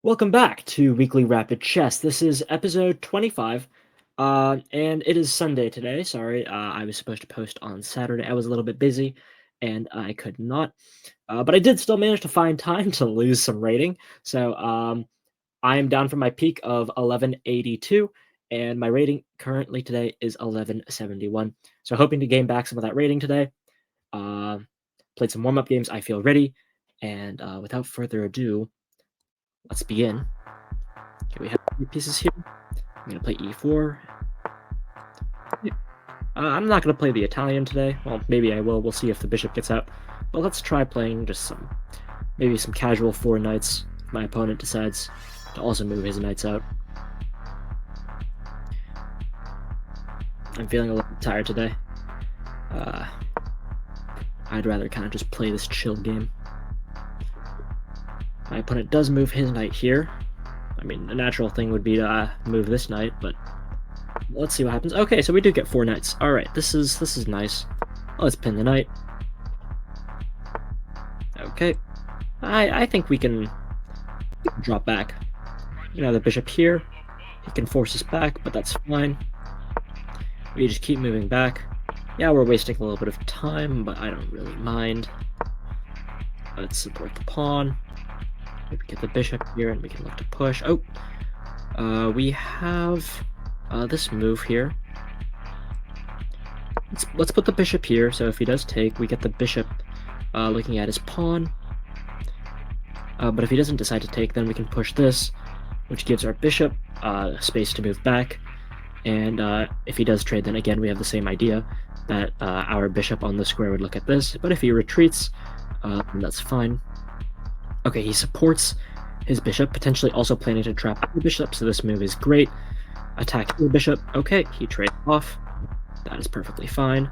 Welcome back to Weekly Rapid Chess. This is episode 25, and it is Sunday today. Sorry, I was supposed to post on Saturday. I was a little bit busy, and I could not. But I did still manage to find time to lose some rating. So I am down from my peak of 1182, and my rating currently today is 1171. So hoping to gain back some of that rating today. Uh, Played some warm-up games. I feel ready, and without further ado, let's begin. Okay, we have 3 pieces here. I'm gonna play e4. I'm not gonna play the Italian today. Well, maybe I will. We'll see if the bishop gets out. But let's try playing just maybe some casual 4 knights. If my opponent decides to also move his knights out. I'm feeling a little tired today. I'd rather kind of just play this chill game. My opponent does move his knight here. I mean, the natural thing would be to move this knight, but let's see what happens. Okay, so we do get 4 knights. All right, this is nice. Let's pin the knight. Okay, I think we can drop back. You know, the bishop here. He can force us back, but that's fine. We just keep moving back. Yeah, we're wasting a little bit of time, but I don't really mind. Let's support the pawn. Maybe get the bishop here, and we can look to push. Oh, we have this move here. Let's put the bishop here, so if he does take, we get the bishop looking at his pawn. But if he doesn't decide to take, then we can push this, which gives our bishop space to move back. And if he does trade, then again we have the same idea, that our bishop on the square would look at this. But if he retreats, that's fine. Okay, he supports his bishop, potentially also planning to trap the bishop, so this move is great. Attack the bishop. Okay, he trades off. That is perfectly fine.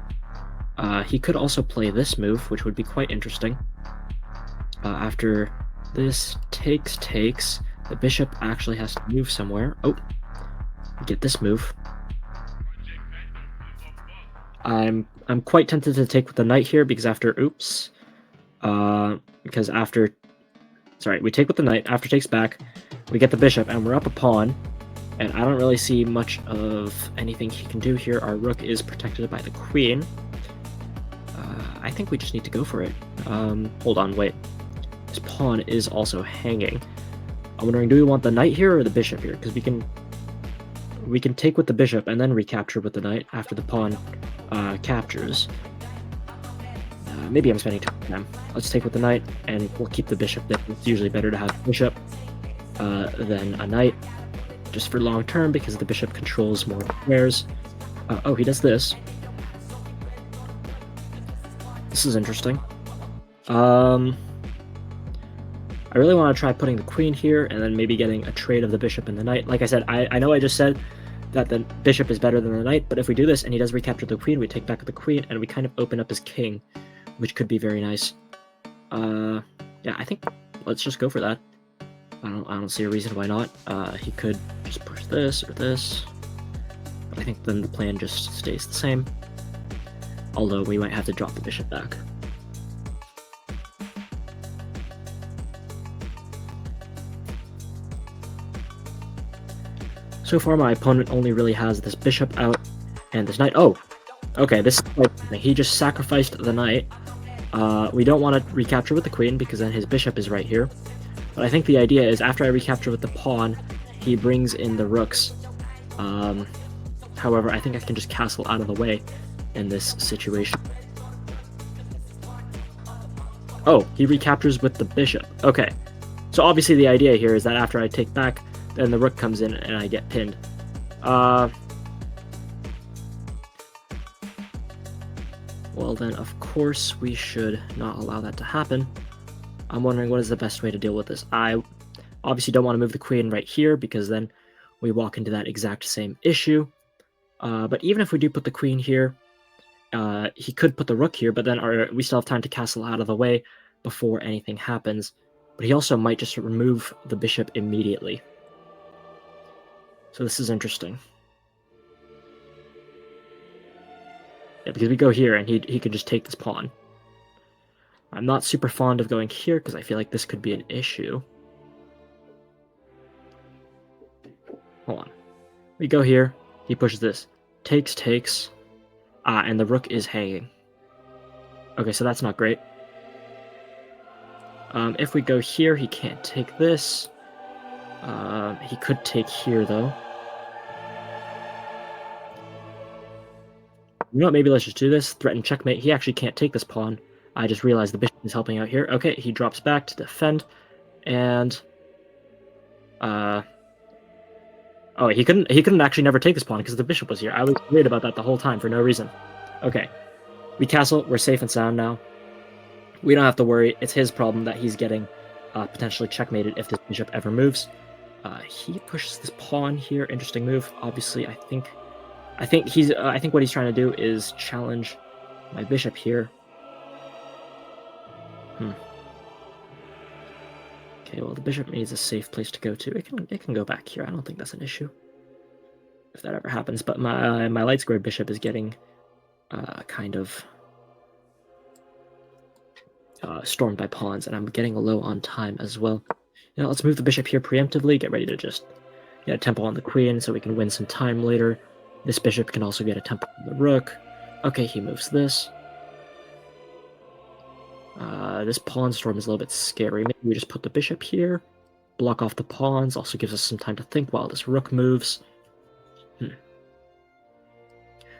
He could also play this move, which would be quite interesting. After this takes, the bishop actually has to move somewhere. Oh, get this move. I'm quite tempted to take with the knight here because after we take with the knight. After takes back, we get the bishop, and we're up a pawn. And I don't really see much of anything he can do here. Our rook is protected by the queen. I think we just need to go for it. Hold on, wait. This pawn is also hanging. I'm wondering, do we want the knight here or the bishop here? Because we can take with the bishop and then recapture with the knight after the pawn captures. Maybe I'm spending time. Let's take with the knight, and we'll keep the bishop there. It's usually better to have a bishop than a knight, just for long term, because the bishop controls more squares. Oh, he does this. This is interesting. I really want to try putting the queen here, and then maybe getting a trade of the bishop and the knight. Like I said, I know I just said that the bishop is better than the knight, but if we do this and he does recapture the queen, we take back the queen, and we kind of open up his king, which could be very nice. Yeah, I think let's just go for that. I don't see a reason why not. He could just push this or this, but I think then the plan just stays the same. Although we might have to drop the bishop back. So far, my opponent only really has this bishop out and this knight. Oh, okay, this is like, he just sacrificed the knight. We don't want to recapture with the queen because then his bishop is right here. But I think the idea is after I recapture with the pawn, he brings in the rooks. However, I think I can just castle out of the way in this situation. Oh, he recaptures with the bishop. Okay, so obviously the idea here is that after I take back, then the rook comes in and I get pinned. Well then, of course, we should not allow that to happen. I'm wondering what is the best way to deal with this. I obviously don't want to move the queen right here because then we walk into that exact same issue. But even if we do put the queen here, he could put the rook here, but then we still have time to castle out of the way before anything happens. But he also might just remove the bishop immediately. So this is interesting. Yeah, because we go here and he could just take this pawn. I'm not super fond of going here because I feel like this could be an issue. hold on. We go here. He pushes this. Takes. And the rook is hanging. Okay, so that's not great. If we go here, he can't take this. He could take here, though. You know what, maybe let's just do this. Threaten checkmate. He actually can't take this pawn. I just realized the bishop is helping out here. Okay, he drops back to defend. And... Oh, he couldn't actually never take this pawn because the bishop was here. I was worried about that the whole time for no reason. Okay. We castle. We're safe and sound now. We don't have to worry. It's his problem that he's getting potentially checkmated if this bishop ever moves. He pushes this pawn here. Interesting move. Obviously, I think what he's trying to do is challenge my bishop here. Okay, well, the bishop needs a safe place to go to. It can go back here. I don't think that's an issue if that ever happens. But my light squared bishop is getting kind of stormed by pawns, and I'm getting low on time as well. You know, let's move the bishop here preemptively. Get ready to just get a tempo on the queen so we can win some time later. This bishop can also get a tempo on the rook. Okay, he moves this. This pawn storm is a little bit scary. Maybe we just put the bishop here, block off the pawns, also gives us some time to think while this rook moves.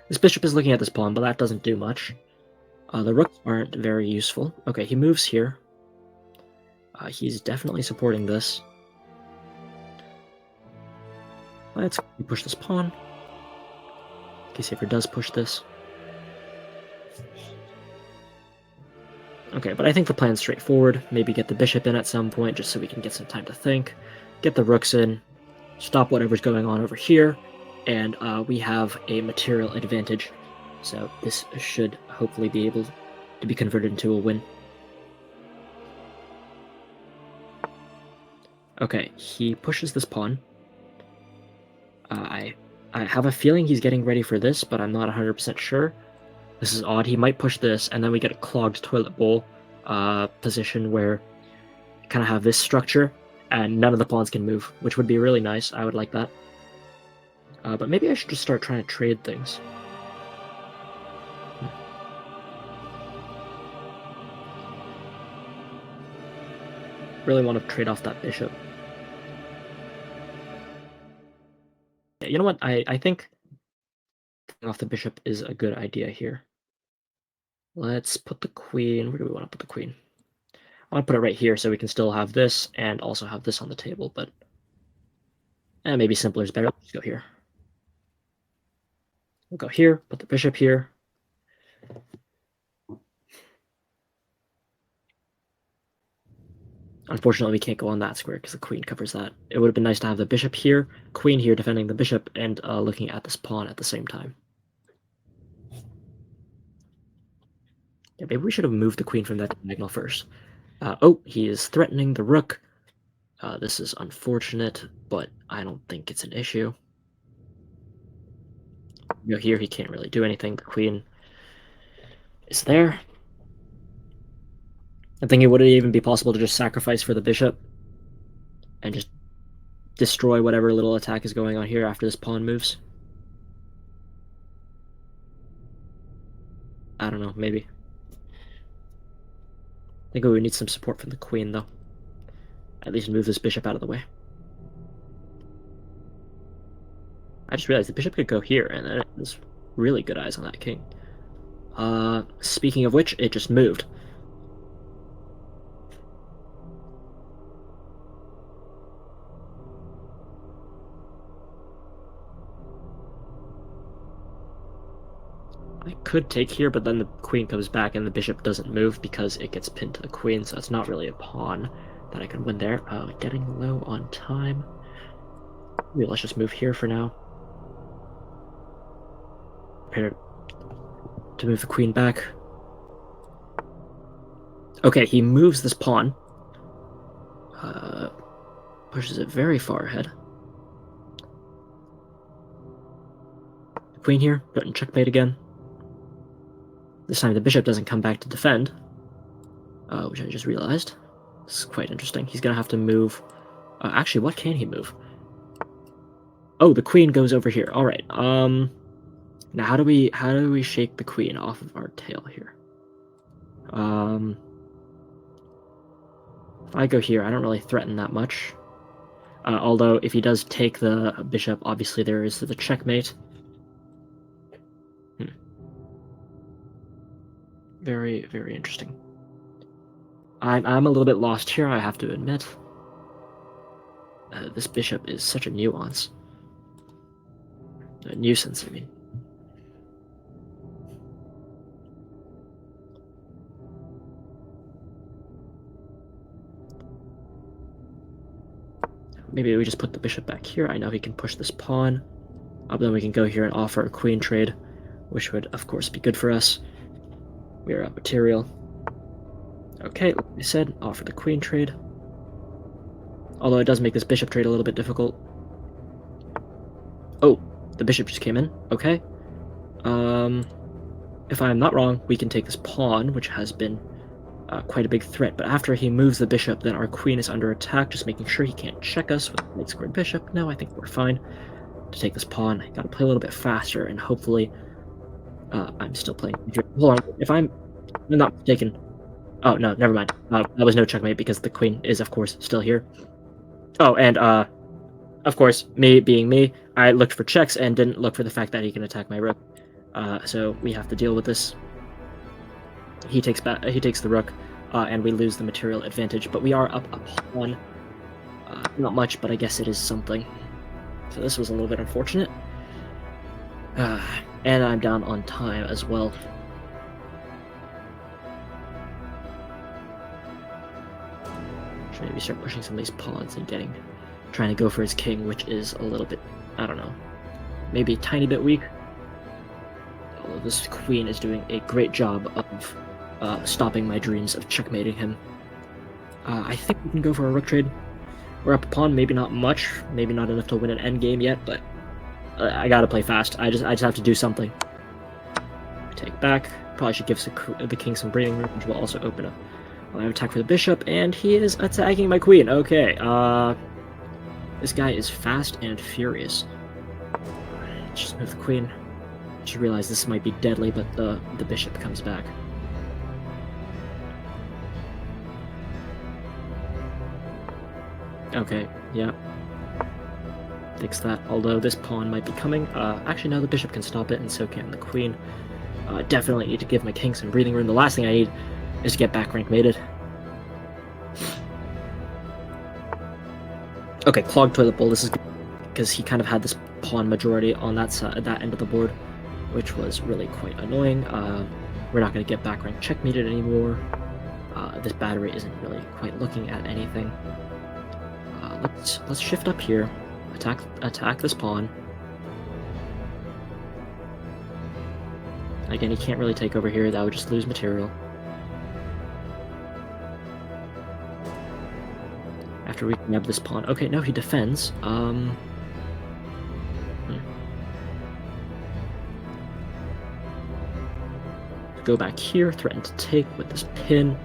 This bishop is looking at this pawn, but that doesn't do much. The rooks aren't very useful. Okay, he moves here. He's definitely supporting this. Let's push this pawn. In case he ever does push this. Okay, but I think the plan's straightforward. Maybe get the bishop in at some point just so we can get some time to think. Get the rooks in. Stop whatever's going on over here. And we have a material advantage. So this should hopefully be able to be converted into a win. Okay, he pushes this pawn. I have a feeling he's getting ready for this, but I'm not 100% sure. This is odd. He might push this, and then we get a clogged toilet bowl position where you kind of have this structure, and none of the pawns can move, which would be really nice. I would like that. But maybe I should just start trying to trade things. Really want to trade off that bishop. You know what? I think taking off the bishop is a good idea here. Let's put the queen. Where do we want to put the queen? I want to put it right here so we can still have this and also have this on the table, but maybe simpler is better. Let's go here. We'll go here, put the bishop here. Unfortunately, we can't go on that square because the queen covers that. It would have been nice to have the bishop here, queen here defending the bishop, and looking at this pawn at the same time. Yeah, maybe we should have moved the queen from that diagonal first. Oh, he is threatening the rook. This is unfortunate, but I don't think it's an issue. You know, here he can't really do anything. The queen is there. I think it would even be possible to just sacrifice for the bishop and just destroy whatever little attack is going on here after this pawn moves. I don't know, maybe. I think we would need some support from the queen, though. At least move this bishop out of the way. I just realized the bishop could go here, and then there's really good eyes on that king. Speaking of which, it just moved. I could take here, but then the queen comes back and the bishop doesn't move because it gets pinned to the queen, so it's not really a pawn that I can win there. Getting low on time. Maybe let's just move here for now. Prepare to move the queen back. Okay, he moves this pawn. Pushes it very far ahead. The queen here, threaten checkmate again. This time the bishop doesn't come back to defend, which I just realized. This is quite interesting. He's going to have to move... actually, what can he move? Oh, the queen goes over here. All right. Now how do we shake the queen off of our tail here? If I go here, I don't really threaten that much. Although if he does take the bishop, obviously there is the checkmate. Very, very interesting. I'm a little bit lost here, I have to admit. This bishop is such a nuance. A nuisance, I mean. Maybe we just put the bishop back here. I know he can push this pawn. Then we can go here and offer a queen trade, which would, of course, be good for us. We are out material. Okay, like I said, offer the queen trade. Although it does make this bishop trade a little bit difficult. Oh, the bishop just came in. Okay. If I'm not wrong, we can take this pawn, which has been quite a big threat. But after he moves the bishop, then our queen is under attack, just making sure he can't check us with knight squared bishop. No, I think we're fine to take this pawn. I gotta play a little bit faster, and hopefully I'm still playing. Hold on, if I'm not mistaken. Oh, no, never mind. That was no checkmate because the queen is, of course, still here. Oh, and, of course, me being me, I looked for checks and didn't look for the fact that he can attack my rook. So we have to deal with this. He takes the rook, and we lose the material advantage, but we are up a pawn. Not much, but I guess it is something. So this was a little bit unfortunate. And I'm down on time as well. Should maybe start pushing some of these pawns and trying to go for his king, which is a little bit, I don't know, maybe a tiny bit weak. Although this queen is doing a great job of stopping my dreams of checkmating him. I think we can go for a rook trade. We're up a pawn, maybe not much, maybe not enough to win an endgame yet, but I gotta play fast. I just have to do something. Take back. Probably should give the king some breathing room, which will also open up. I have attack for the bishop, and he is attacking my queen. Okay, this guy is fast and furious. Just move the queen. Just realize this might be deadly, but the bishop comes back. Okay, yeah. Fix that. Although this pawn might be coming. Actually, no, the bishop can stop it, and so can the queen. Definitely need to give my king some breathing room. The last thing I need is to get back rank mated. Okay, clogged toilet bowl. This is good because he kind of had this pawn majority on that side, that end of the board, which was really quite annoying. We're not going to get back rank checkmated anymore. This battery isn't really quite looking at anything. Let's shift up here. Attack this pawn. Again, he can't really take over here. That would just lose material. After we nab this pawn. Okay, no, he defends. Go back here, threaten to take with this pin.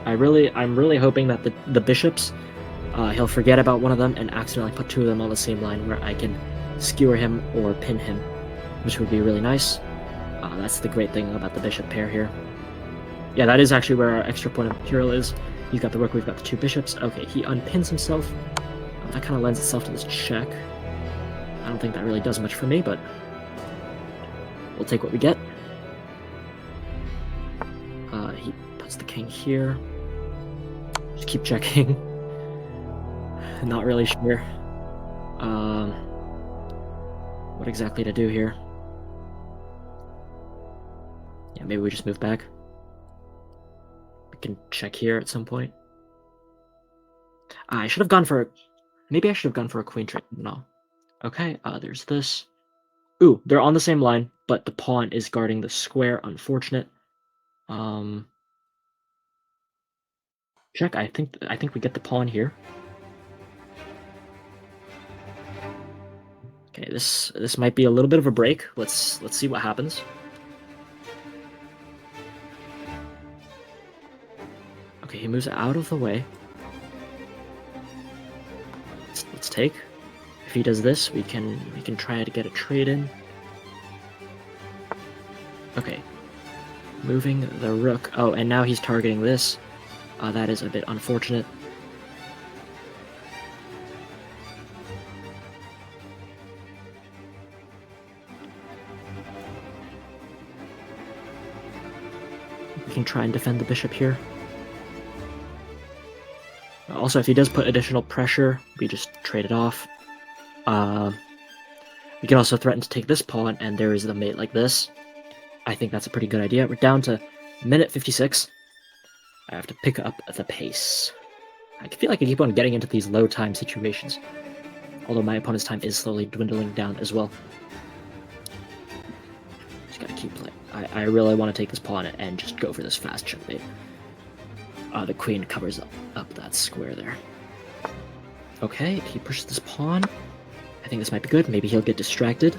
I'm really hoping that the bishops, he'll forget about one of them and accidentally put two of them on the same line where I can skewer him or pin him, which would be really nice. That's the great thing about the bishop pair here. Yeah, that is actually where our extra point of material is. He's got the rook, we've got the two bishops. Okay, he unpins himself. That kind of lends itself to this check. I don't think that really does much for me, but we'll take what we get. He puts the king here. Just keep checking. Not really sure what exactly to do here. Yeah, maybe we just move back. We can check here at some point. I should have gone for... Maybe I should have gone for a queen trade. No. Okay, there's this. Ooh, they're on the same line, but the pawn is guarding the square. Unfortunate. Check. I think we get the pawn here. Okay, this might be a little bit of a break. Let's see what happens. Okay, he moves out of the way. take. If he does this, we can try to get a trade in. Okay. Moving the rook. Oh, and now he's targeting this. That is a bit unfortunate. We can try and defend the bishop here. Also, if he does put additional pressure, we just trade it off. We can also threaten to take this pawn, and there is the mate like this. I think that's a pretty good idea. We're down to minute 56. I have to pick up the pace. I feel like I keep on getting into these low time situations, although my opponent's time is slowly dwindling down as well. Just gotta keep playing. I really want to take this pawn and just go for this fast checkmate. The queen covers up that square there. Okay, he pushes this pawn. I think this might be good. Maybe he'll get distracted.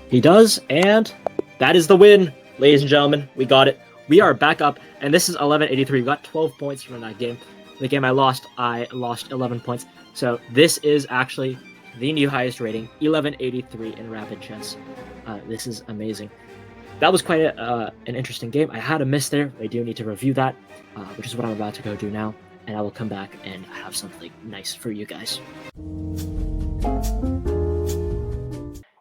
He does, and that is the win, ladies and gentlemen. We got it. We are back up, and this is 1183. We got 12 points from that game. The game I lost 11 points. So this is actually the new highest rating, 1183 in Rapid Chess. This is amazing. That was quite an interesting game. I had a miss there. I do need to review that, which is what I'm about to go do now. And I will come back and have something nice for you guys.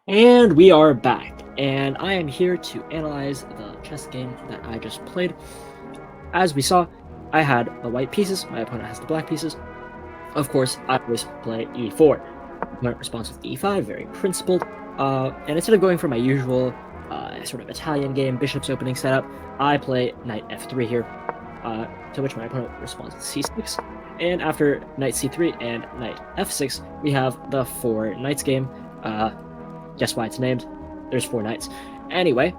And we are back. And I am here to analyze the chess game that I just played. As we saw, I had the white pieces. My opponent has the black pieces. Of course, I always play e4. My opponent responds with e5, very principled. And instead of going for my usual sort of Italian game, bishop's opening setup, I play knight f3 here, to which my opponent responds with c6. And after knight c3 and knight f6, we have the 4 knights game. Guess why it's named? There's 4 knights. Anyway,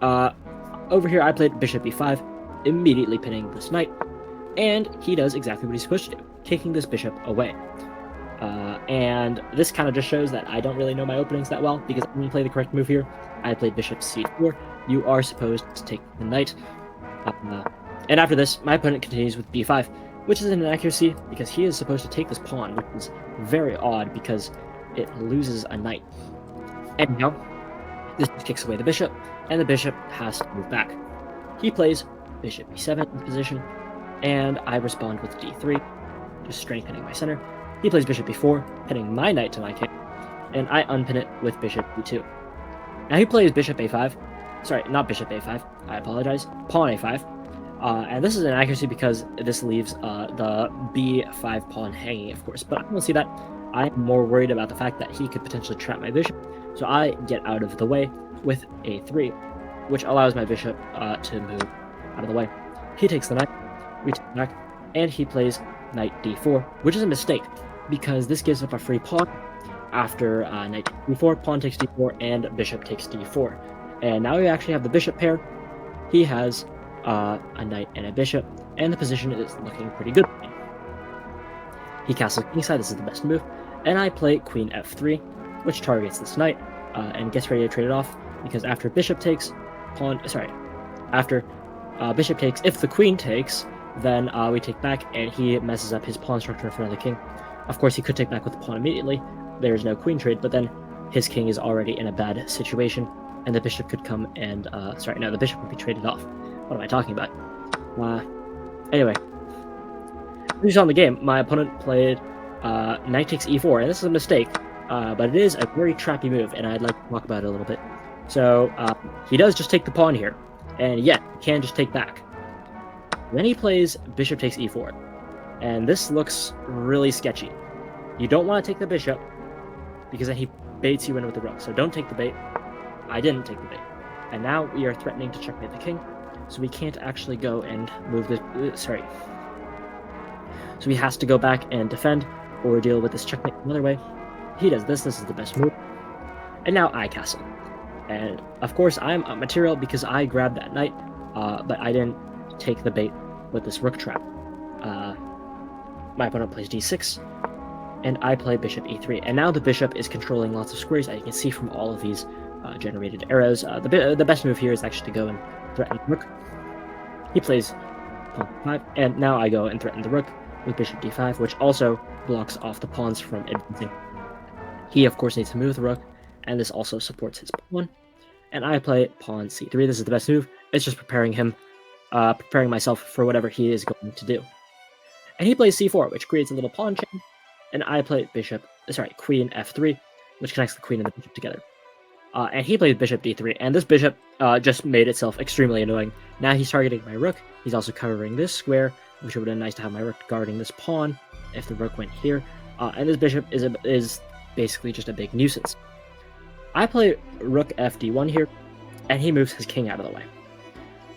over here I played bishop e5, immediately pinning this knight, and he does exactly what he's supposed to do, taking this bishop away. And this kind of just shows that I don't really know my openings that well, because I didn't play the correct move here. I played bishop c4. You are supposed to take the knight. And after this, my opponent continues with b5, which is an inaccuracy, because he is supposed to take this pawn, which is very odd, because it loses a knight. Anyhow, this kicks away the bishop, and the bishop has to move back. He plays bishop e7 in position, and I respond with d3, just strengthening my center. He plays bishop e4, pinning my knight to my king, and I unpin it with bishop e2. Now he plays bishop a5, sorry, not bishop a5, I apologize, pawn a5, and this is an accuracy because this leaves the b5 pawn hanging, of course, but I don't see that. I'm more worried about the fact that he could potentially trap my bishop, so I get out of the way with a3, which allows my bishop to move out of the way. He takes the knight, we take back, and he plays knight d4, which is a mistake, because this gives up a free pawn. After knight d4, pawn takes d4, and bishop takes d4. And now we actually have the bishop pair. He has a knight and a bishop, and the position is looking pretty good. He castles kingside, this is the best move, and I play queen f3, which targets this knight, and gets ready to trade it off, because after bishop takes, after bishop takes, if the queen takes, then we take back, and he messes up his pawn structure in front of the king. Of course, he could take back with the pawn immediately. There's no queen trade, but then his king is already in a bad situation, and the bishop could come and, the bishop would be traded off. What am I talking about? Anyway. As you saw in the game, my opponent played knight takes e4, and this is a mistake, but it is a very trappy move, and I'd like to talk about it a little bit. So, he does just take the pawn here, and yet, he can just take back. Then he plays bishop takes e4, and this looks really sketchy. You don't want to take the bishop, because then he baits you in with the rook, so don't take the bait. I didn't take the bait. And now we are threatening to checkmate the king, so we can't actually go and move the... So he has to go back and defend, or deal with this checkmate another way. He does this is the best move. And now I castle. And of course I'm up material because I grabbed that knight, but I didn't take the bait with this rook trap. My opponent plays d6, and I play bishop e3. And now the bishop is controlling lots of squares, as you can see from all of these generated arrows. The best move here is actually to go and threaten the rook. He plays pawn c5, and now I go and threaten the rook with bishop d5, which also blocks off the pawns from advancing. He, of course, needs to move the rook, and this also supports his pawn. And I play pawn c3. This is the best move. It's just preparing myself for whatever he is going to do. And he plays c4, which creates a little pawn chain, and I play queen f3, which connects the queen and the bishop together. And he plays bishop d3, and this bishop just made itself extremely annoying. Now he's targeting my rook. He's also covering this square, which would have been nice to have my rook guarding this pawn if the rook went here. And this bishop is basically just a big nuisance. I play rook fd1 here, and he moves his king out of the way.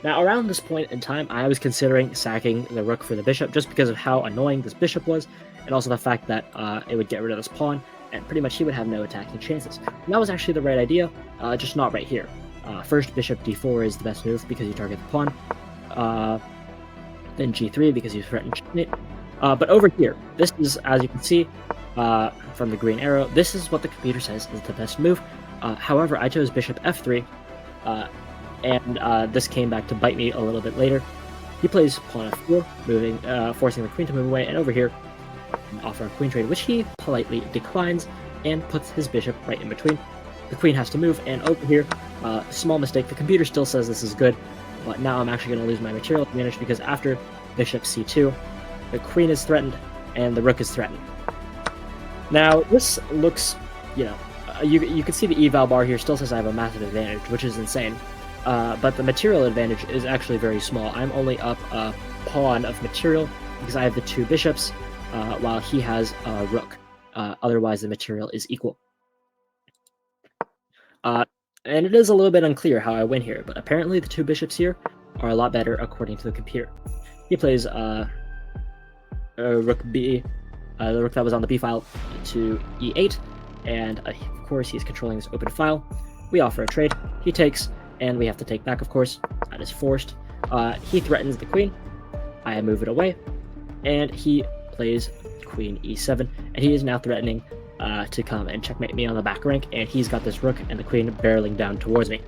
Now, around this point in time, I was considering sacking the rook for the bishop just because of how annoying this bishop was, and also the fact that it would get rid of this pawn, and pretty much he would have no attacking chances. And that was actually the right idea, just not right here. First, bishop d4 is the best move because you target the pawn. Then g3 because you threaten checkmate. But over here, this is, as you can see from the green arrow, this is what the computer says is the best move. However, I chose bishop f3, and this came back to bite me a little bit later. He plays pawn f4, forcing the queen to move away, and over here, offer a queen trade, which he politely declines and puts his bishop right in between. The queen has to move, and over here, small mistake, the computer still says this is good, but now I'm actually going to lose my material advantage because after bishop c2, the queen is threatened and the rook is threatened. Now, this looks, you can see the eval bar here still says I have a massive advantage, which is insane. But the material advantage is actually very small. I'm only up a pawn of material because I have the two bishops, while he has a rook. Otherwise, the material is equal. And it is a little bit unclear how I win here, but apparently the two bishops here are a lot better according to the computer. He plays rook b, the rook that was on the b file, to e8, and of course he's controlling this open file. We offer a trade. He takes, and we have to take back, of course. That is forced. He threatens the queen. I move it away, and he plays queen e7, and he is now threatening to come and checkmate me on the back rank, and he's got this rook and the queen barreling down towards me.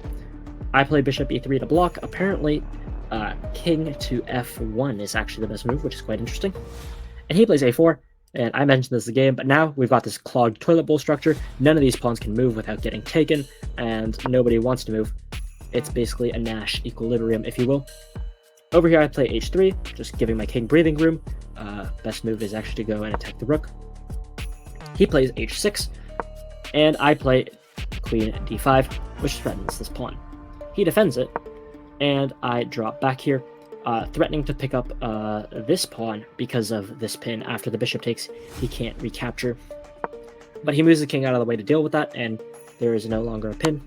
I play bishop e3 to block. Apparently, king to f1 is actually the best move, which is quite interesting. And he plays a4, and I mentioned this in the game, but now we've got this clogged toilet bowl structure. None of these pawns can move without getting taken, and nobody wants to move. It's basically a Nash equilibrium, if you will. Over here, I play h3, just giving my king breathing room. Best move is actually to go and attack the rook. He plays h6, and I play queen d5, which threatens this pawn. He defends it, and I drop back here, threatening to pick up this pawn because of this pin. After the bishop takes, he can't recapture. But he moves the king out of the way to deal with that, and there is no longer a pin.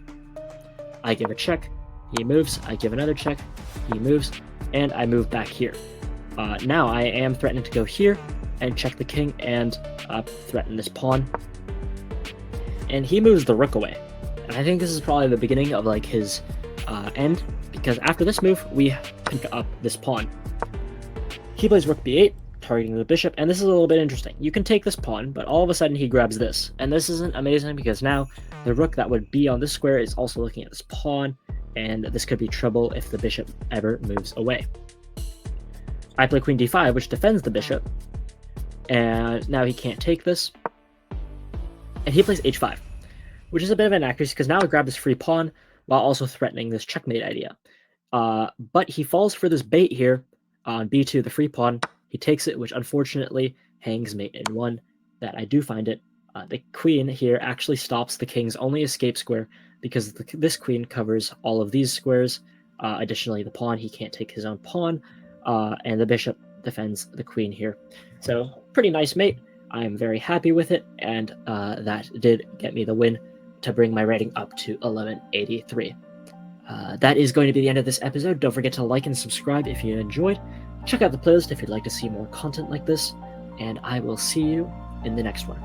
I give a check, he moves, I give another check, he moves, and I move back here. Now I am threatening to go here and check the king and threaten this pawn. And he moves the rook away. And I think this is probably the beginning of like his end, because after this move, we pick up this pawn. He plays rook b8, targeting the bishop, and this is a little bit interesting. You can take this pawn, but all of a sudden he grabs this. And this isn't amazing because now the rook that would be on this square is also looking at this pawn, and this could be trouble if the bishop ever moves away. I play queen d5, which defends the bishop, and now he can't take this. And he plays h5, which is a bit of an inaccuracy because now I grab this free pawn while also threatening this checkmate idea. But he falls for this bait here on b2, the free pawn. He takes it, which unfortunately hangs mate in 1. That I do find it. The queen here actually stops the king's only escape square because this queen covers all of these squares. Additionally, the pawn, he can't take his own pawn, and the bishop defends the queen here. So, pretty nice mate. I'm very happy with it, and that did get me the win to bring my rating up to 1183. That is going to be the end of this episode. Don't forget to like and subscribe if you enjoyed. Check out the playlist if you'd like to see more content like this, and I will see you in the next one.